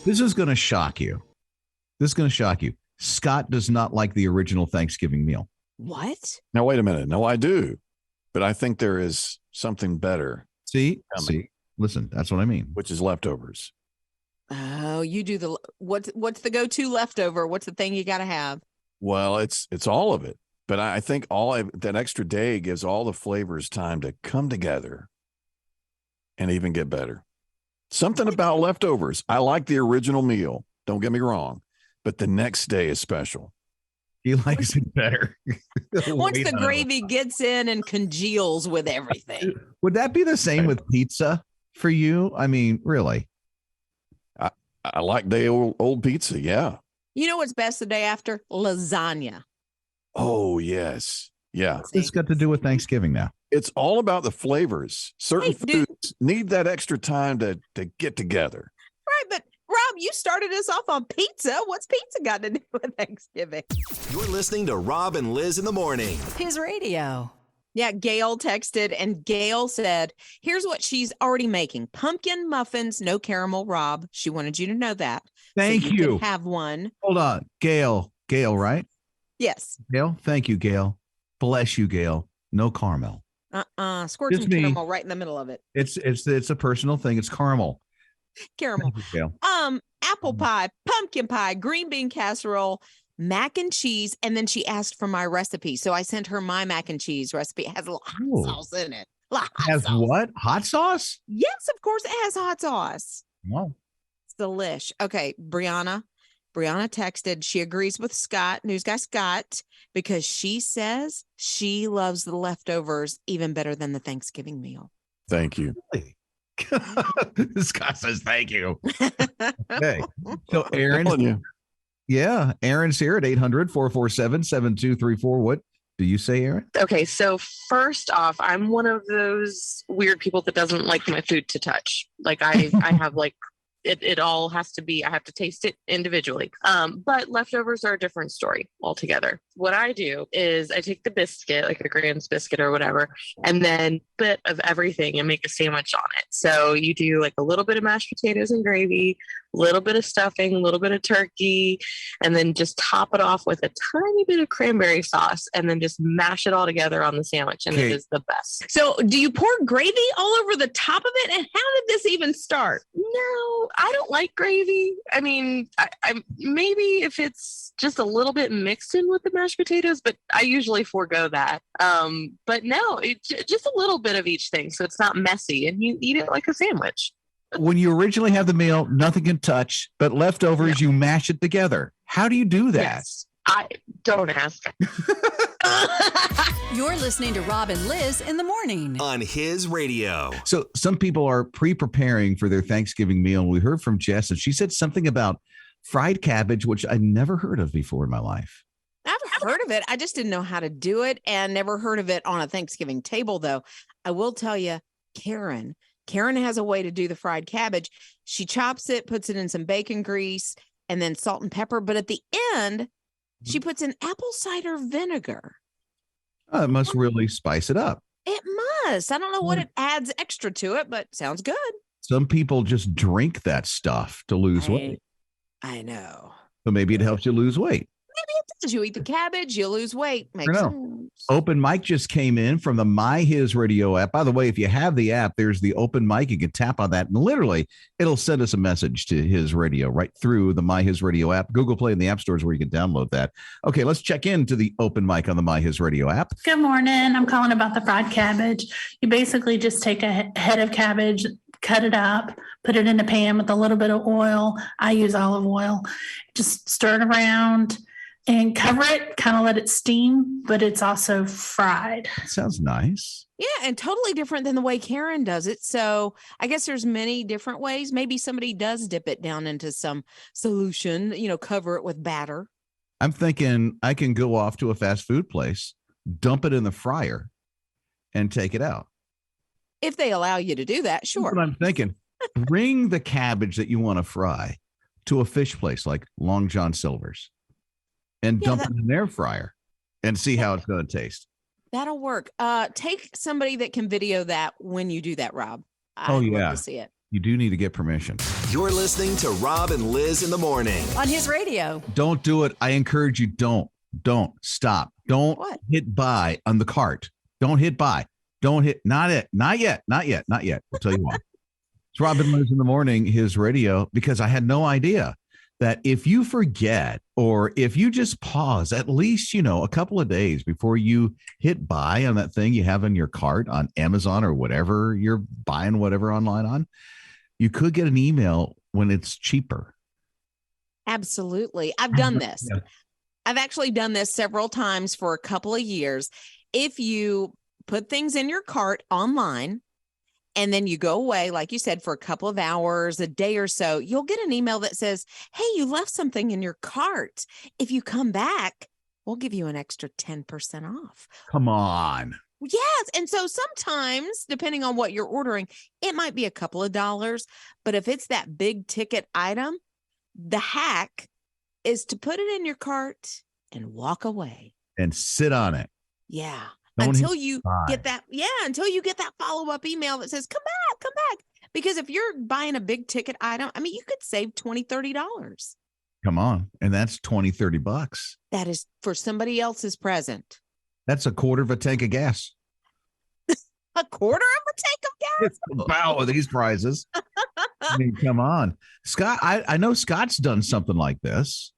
This is going to shock you. Scott does not like the original Thanksgiving meal. What? Now, wait a minute. No, I do. But I think there is something better. See, listen, that's what I mean. Which is leftovers. Oh, you do what's the go-to leftover? What's the thing you got to have? Well, it's all of it. But I think that extra day gives all the flavors time to come together and even get better. Something about leftovers. I like the original meal. Don't get me wrong. But the next day is special. He likes it better. Once the gravy gets in and congeals with everything. Would that be the same with pizza for you? I mean, really? I like day old pizza. Yeah. You know what's best the day after? Lasagna. Oh, yes. Yeah. What's this got to do with Thanksgiving now? It's all about the flavors. Certain foods need that extra time to get together. Right. But Rob, you started us off on pizza. What's pizza got to do with Thanksgiving? You're listening to Rob and Liz in the morning. His radio. Yeah, Gail texted and Gail said, here's what she's already making. Pumpkin muffins, no caramel, Rob. She wanted you to know that. Thank you. Could have one. Hold on. Gail, right? Yes. Gail, thank you, Gail. Bless you, Gail. No caramel. Squirt some caramel right in the middle of it. It's a personal thing. It's caramel. Caramel. You, Apple pie, pumpkin pie, green bean casserole, mac and cheese, and then she asked for my recipe. So I sent her my mac and cheese recipe. It has a lot of hot sauce in it. What? Hot sauce? Yes, of course it has hot sauce. Wow. It's delish. Okay, Brianna texted. She agrees with Scott, news guy Scott, because she says she loves the leftovers even better than the Thanksgiving meal. Thank you. Really? Scott says thank you. Okay. So Aaron's here at 800-447-7234. What do you say, Aaron? Okay, so first off, I'm one of those weird people that doesn't like my food to touch. Like I have like it all has to be, I have to taste it individually. But leftovers are a different story altogether. What I do is I take the biscuit, like a Grand's biscuit or whatever, and then bit of everything and make a sandwich on it. So you do like a little bit of mashed potatoes and gravy, a little bit of stuffing, a little bit of turkey, and then just top it off with a tiny bit of cranberry sauce and then just mash it all together on the sandwich. And it is the best. So do you pour gravy all over the top of it? And how did this even start? No, I don't like gravy. I mean, I maybe if it's just a little bit mixed in with the mashed potatoes, but I usually forego that. But no, just a little bit of each thing. So it's not messy and you eat it like a sandwich. When you originally have the meal, nothing can touch, but leftovers, you mash it together. How do you do that? Yes. I don't ask. You're listening to Rob and Liz in the morning on His Radio. So some people are pre-preparing for their Thanksgiving meal. We heard from Jess, and she said something about fried cabbage, which I never heard of before in my life. I've heard of it. I just didn't know how to do it and never heard of it on a Thanksgiving table, though. I will tell you, Karen has a way to do the fried cabbage. She chops it, puts it in some bacon grease, and then salt and pepper. But at the end, she puts in apple cider vinegar. It must really spice it up. It must. I don't know what it adds extra to it, but sounds good. Some people just drink that stuff to lose weight. I know. So maybe it helps you lose weight. Maybe it does. You eat the cabbage, you lose weight. Makes sense. Open mic just came in from the My HISRadio app. By the way, if you have the app, there's the open mic. You can tap on that and literally it'll send us a message to His Radio right through the My HISRadio app. Google Play and the App Stores where you can download that. Okay, let's check into the open mic on the My HISRadio app. Good morning. I'm calling about the fried cabbage. You basically just take a head of cabbage, cut it up, put it in a pan with a little bit of oil. I use olive oil. Just stir it around and cover it, kind of let it steam, but it's also fried. That sounds nice. Yeah, and totally different than the way Karen does it. So I guess there's many different ways. Maybe somebody does dip it down into some solution, cover it with batter. I'm thinking I can go off to a fast food place, dump it in the fryer, and take it out. If they allow you to do that, sure. That's what I'm thinking. Bring the cabbage that you want to fry to a fish place like Long John Silver's and dump it in their fryer and see how it's going to taste. That'll work. Take somebody that can video that when you do that, Rob. I'd love to see it. You do need to get permission. You're listening to Rob and Liz in the morning. On his radio. Don't do it. I encourage you. Don't stop. Don't hit buy on the cart. Don't hit buy. Don't hit. Not yet. I'll tell you why. It's Rob and Liz in the morning, his radio, because I had no idea that if you forget or if you just pause at least, a couple of days before you hit buy on that thing you have in your cart on Amazon or whatever you're buying whatever online on, you could get an email when it's cheaper. Absolutely. I've done this. Yeah. I've actually done this several times for a couple of years. If you put things in your cart online and then you go away, like you said, for a couple of hours, a day or so, you'll get an email that says, hey, you left something in your cart. If you come back, we'll give you an extra 10% off. Come on. Yes. And so sometimes, depending on what you're ordering, it might be a couple of dollars. But if it's that big ticket item, the hack is to put it in your cart and walk away. And sit on it. Yeah. Until you get that follow-up email that says, come back. Because if you're buying a big ticket item, I mean, you could save $20, $30. Come on. And that's $20-$30. That is for somebody else's present. That's a quarter of a tank of gas. A quarter of a tank of gas? It's about with these prices. I mean, come on. Scott, I know Scott's done something like this.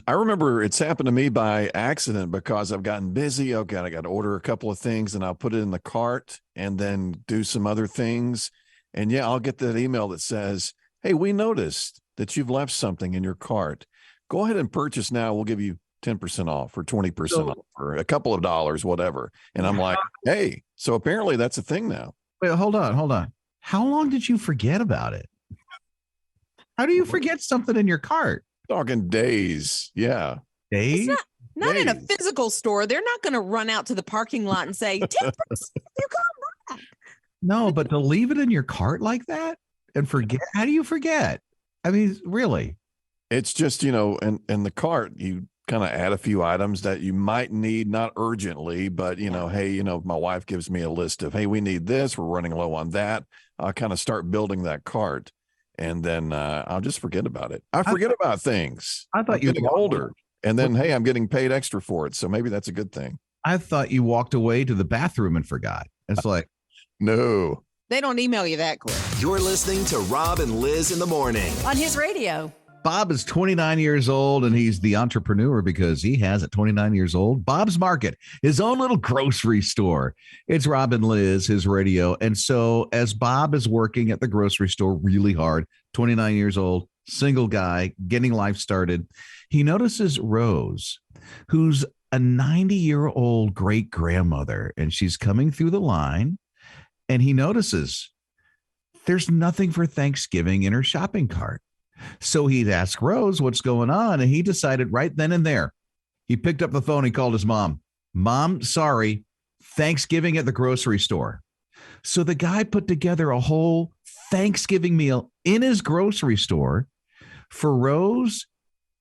I remember it's happened to me by accident because I've gotten busy. Okay, I got to order a couple of things and I'll put it in the cart and then do some other things. And yeah, I'll get that email that says, hey, we noticed that you've left something in your cart. Go ahead and purchase now. We'll give you 10% off or 20% off or a couple of dollars, whatever. And I'm like, hey, so apparently that's a thing now. Wait, hold on. How long did you forget about it? How do you forget something in your cart? Talking days. Yeah. Days? It's not in a physical store. They're not going to run out to the parking lot and say, 10%, you come back. No, but to leave it in your cart like that and forget, how do you forget? I mean, really? It's just, in the cart, you kind of add a few items that you might need, not urgently, but, hey, my wife gives me a list of, hey, we need this. We're running low on that. I'll kind of start building that cart. And then I'll just forget about it. I forget about things. I thought I'm getting older. And then, hey, I'm getting paid extra for it. So maybe that's a good thing. I thought you walked away to the bathroom and forgot. It's like, no. They don't email you that quick. You're listening to Rob and Liz in the morning. On his radio. Bob is 29 years old, and he's the entrepreneur because he has, at 29 years old, Bob's Market, his own little grocery store. It's Rob and Liz, his radio. And so as Bob is working at the grocery store really hard, 29 years old, single guy, getting life started, he notices Rose, who's a 90-year-old great-grandmother, and she's coming through the line, and he notices there's nothing for Thanksgiving in her shopping cart. So he'd ask Rose what's going on, and he decided right then and there. He picked up the phone. He called his mom. Mom, sorry, Thanksgiving at the grocery store. So the guy put together a whole Thanksgiving meal in his grocery store for Rose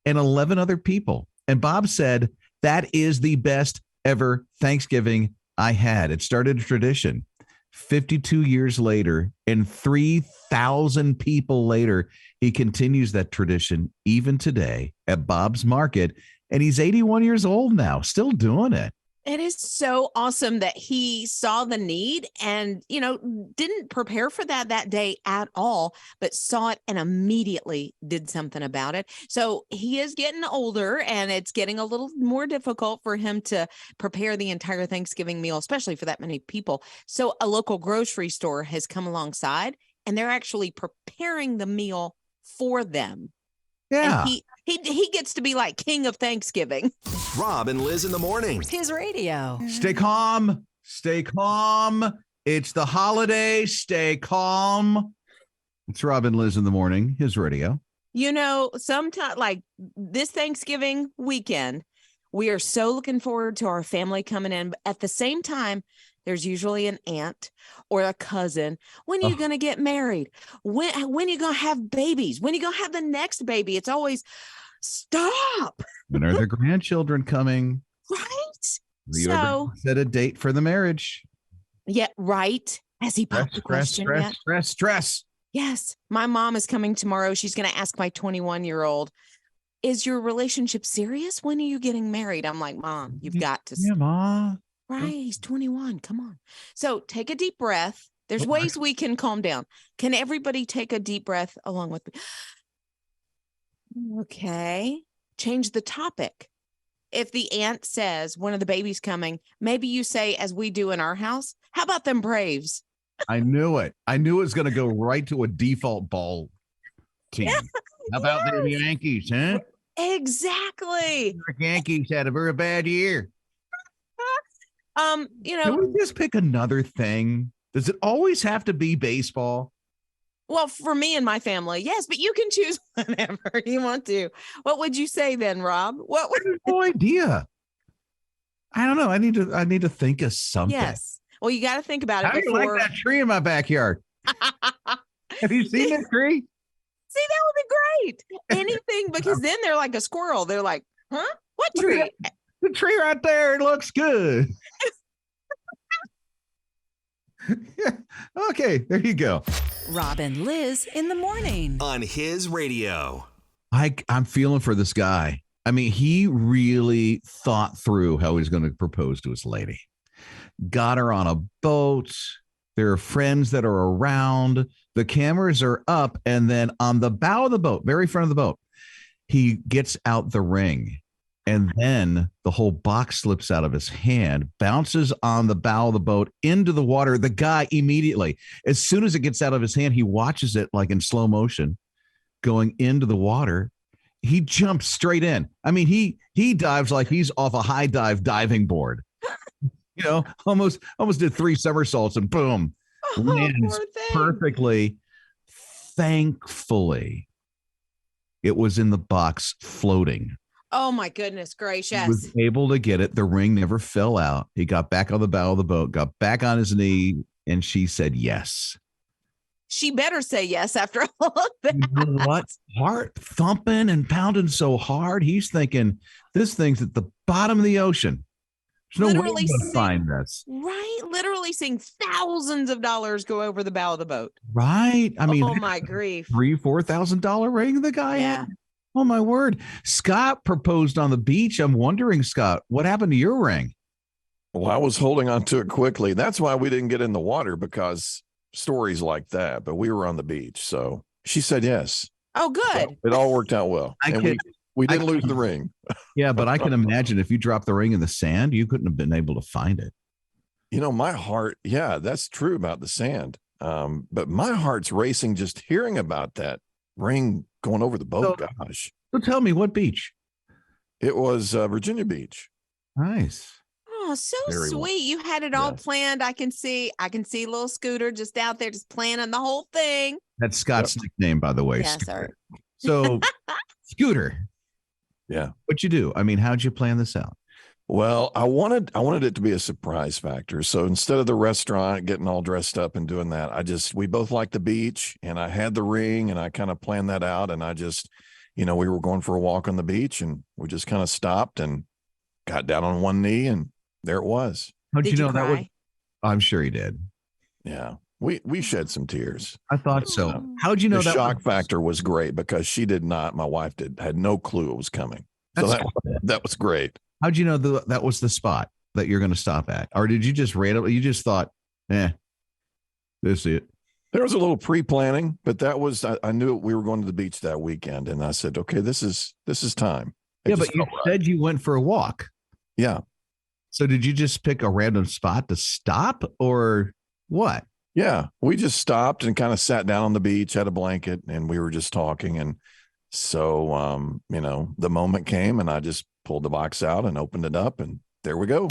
and 11 other people. And Bob said, that is the best ever Thanksgiving I had. It started a tradition. 52 years later and 3,000 people later, he continues that tradition even today at Bob's Market. And he's 81 years old now, still doing it. It is so awesome that he saw the need and, didn't prepare for that day at all, but saw it and immediately did something about it. So he is getting older and it's getting a little more difficult for him to prepare the entire Thanksgiving meal, especially for that many people. So a local grocery store has come alongside and they're actually preparing the meal for them. Yeah. And he gets to be like king of Thanksgiving. Rob and Liz in the morning. His radio. Stay calm. Stay calm. It's the holiday. Stay calm. It's Rob and Liz in the morning. His radio. Sometimes like this Thanksgiving weekend, we are so looking forward to our family coming in. But at the same time, there's usually an aunt or a cousin. When are you going to get married? When are you going to have babies? When are you going to have the next baby? It's always stop. When are the grandchildren coming? Right? You ever set a date for the marriage? Yeah, right. Has he popped the question yet? Stress. Yes. My mom is coming tomorrow. She's going to ask my 21-year-old, is your relationship serious? When are you getting married? I'm like, Mom, you've got to. Yeah, Ma. Right. He's 21. Come on. So take a deep breath. There's ways we can calm down. Can everybody take a deep breath along with me? Okay. Change the topic. If the aunt says one of the babies coming, maybe you say, as we do in our house, how about them Braves? I knew it. I knew it was going to go right to a default ball team. Yeah. How about the Yankees, huh? Exactly. The Yankees had a very bad year. Can we just pick another thing? Does it always have to be baseball? Well, for me and my family, yes, but you can choose whatever you want to. What would you say then, Rob? No idea. I don't know. I need to think of something. Yes. Well, you got to think about it. How do you like that tree in my backyard? Have you seen that tree? See, that would be great. Anything, because then they're like a squirrel. They're like, huh? What tree? The tree right there. It looks good. Yeah. Okay, there you go. Rob and Liz in the morning. On His Radio. I'm feeling for this guy. I mean, he really thought through how he's going to propose to his lady. Got her on a boat. There are friends that are around. The cameras are up. And then on the bow of the boat, very front of the boat, he gets out the ring. And then the whole box slips out of his hand, bounces on the bow of the boat into the water. The guy immediately, as soon as it gets out of his hand, he watches it like in slow motion going into the water. He jumps straight in. I mean, he dives like he's off a high dive diving board. Almost did 3 somersaults and boom, lands perfectly. Thankfully, it was in the box floating. Oh, my goodness gracious. He was able to get it. The ring never fell out. He got back on the bow of the boat, got back on his knee, and she said yes. She better say yes after all of that. You know what? Heart thumping and pounding so hard. He's thinking, this thing's at the bottom of the ocean. There's no way I'm going to find this. Right? Literally seeing thousands of dollars go over the bow of the boat. Right? I mean, oh, my grief. $3,000-$4,000 ring the guy had. Oh, my word. Scott proposed on the beach. I'm wondering, Scott, what happened to your ring? Well, I was holding on to it quickly. That's why we didn't get in the water, because stories like that. But we were on the beach. So she said yes. Oh, good. So it all worked out well. We didn't lose the ring. Yeah, but I can imagine if you dropped the ring in the sand, you couldn't have been able to find it. My heart. Yeah, that's true about the sand. But my heart's racing just hearing about that ring going over the boat. Gosh. So tell me, what beach? It was Virginia Beach. Nice. Oh, so very sweet. Well. You had it all planned. I can see little Scooter just out there just planning the whole thing. That's Scott's nickname, by the way. Yeah, Scooter. sorry. So Scooter. Yeah. What'd you do? I mean, how'd you plan this out? Well, I wanted it to be a surprise factor. So instead of the restaurant getting all dressed up and doing that, we both like the beach, and I had the ring, and I kind of planned that out. And I just, we were going for a walk on the beach, and we just kind of stopped and got down on one knee, and there it was. How'd you know that was? I'm sure he did. Yeah. We shed some tears. I thought so. How'd you know that shock factor was great, because she did not, my wife had no clue it was coming. So that was great. How'd you know that was the spot that you're going to stop at? Or did you just randomly, you just thought, this is it? There was a little pre-planning, but that was, I knew we were going to the beach that weekend, and I said, okay, this is time. Yeah, but you said you went for a walk. Yeah. So did you just pick a random spot to stop, or what? Yeah, we just stopped and kind of sat down on the beach, had a blanket, and we were just talking. And so, the moment came, and I just pulled the box out and opened it up, and there we go.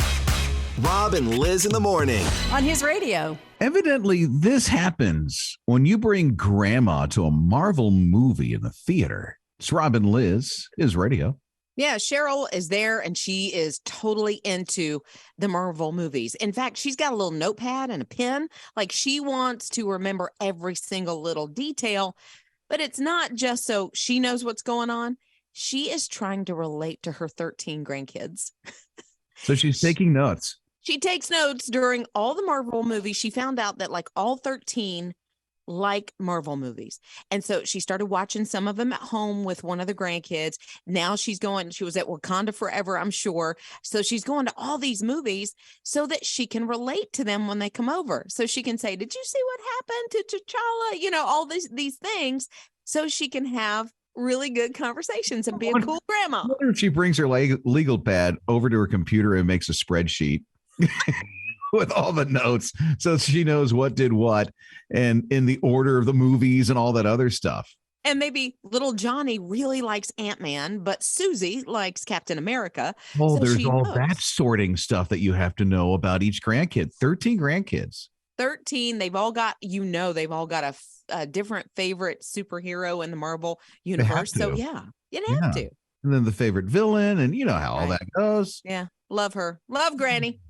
Rob and Liz in the morning. On His Radio. Evidently, this happens when you bring grandma to a Marvel movie in the theater. It's Rob and Liz, His Radio. Yeah, Cheryl is there, and she is totally into the Marvel movies. In fact, she's got a little notepad and a pen. Like, she wants to remember every single little detail, but it's not just so she knows what's going on. She is trying to relate to her 13 grandkids. So she's taking notes. She takes notes during all the Marvel movies. She found out that like all 13 like Marvel movies. And so she started watching some of them at home with one of the grandkids. Now she was at Wakanda Forever, I'm sure. So she's going to all these movies so that she can relate to them when they come over. So she can say, did you see what happened to T'Challa? You know, all these things. So she can have really good conversations and be a cool grandma. I wonder if she brings her legal pad over to her computer and makes a spreadsheet with all the notes so she knows what did what and in the order of the movies and all that other stuff. And maybe little Johnny really likes Ant-Man, but Susie likes Captain America. Oh, so there's all that sorting stuff that you have to know about each grandkid. 13 grandkids. 13. They've all got a different favorite superhero in the Marvel universe. So yeah, you'd have to. And then the favorite villain, and you know how all that goes. Yeah. Love her. Love Granny.